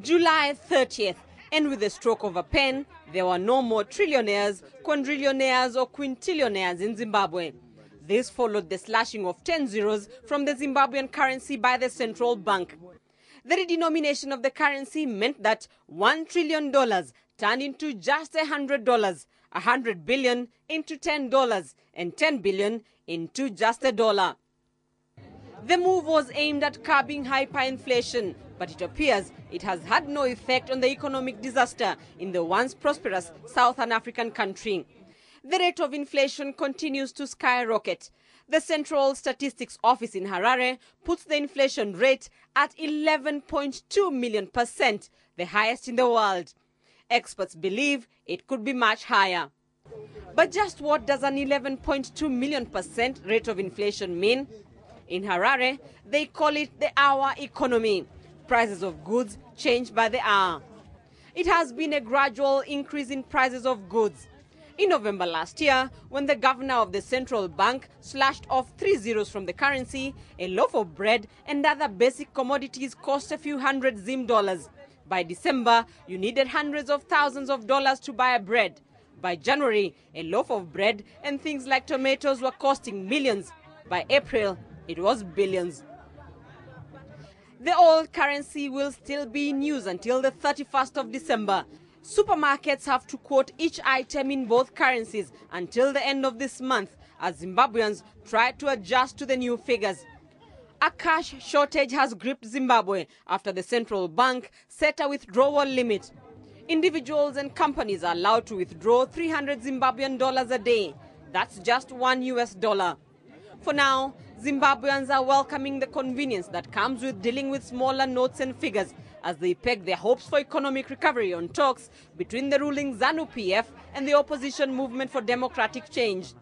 July 30th, and with the stroke of a pen, there were no more trillionaires, quadrillionaires or quintillionaires in Zimbabwe. This followed the slashing of 10 zeros from the Zimbabwean currency by the central bank. The redenomination of the currency meant that $1 trillion turned into just $100, $100 billion into $10, and $10 billion into just $1. The move was aimed at curbing hyperinflation, but it appears it has had no effect on the economic disaster in the once prosperous Southern African country. The rate of inflation continues to skyrocket. The Central Statistics Office in Harare puts the inflation rate at 11.2 million%, the highest in the world. Experts believe it could be much higher. But just what does an 11.2 million% rate of inflation mean? In Harare, they call it the hour economy. Prices of goods change by the hour. It has been a gradual increase in prices of goods. In November last year, when the governor of the central bank slashed off 3 zeros from the currency, a loaf of bread and other basic commodities cost a few hundred Zim dollars. By December, you needed hundreds of thousands of dollars to buy a bread. By January, a loaf of bread and things like tomatoes were costing millions. By April, it was billions. The old currency will still be in use until the 31st of December. Supermarkets have to quote each item in both currencies until the end of this month as Zimbabweans try to adjust to the new figures. A cash shortage has gripped Zimbabwe after the central bank set a withdrawal limit. Individuals and companies are allowed to withdraw 300 Zimbabwean dollars a day. That's just $1 US. For now, Zimbabweans are welcoming the convenience that comes with dealing with smaller notes and figures as they peg their hopes for economic recovery on talks between the ruling ZANU-PF and the opposition movement for democratic change.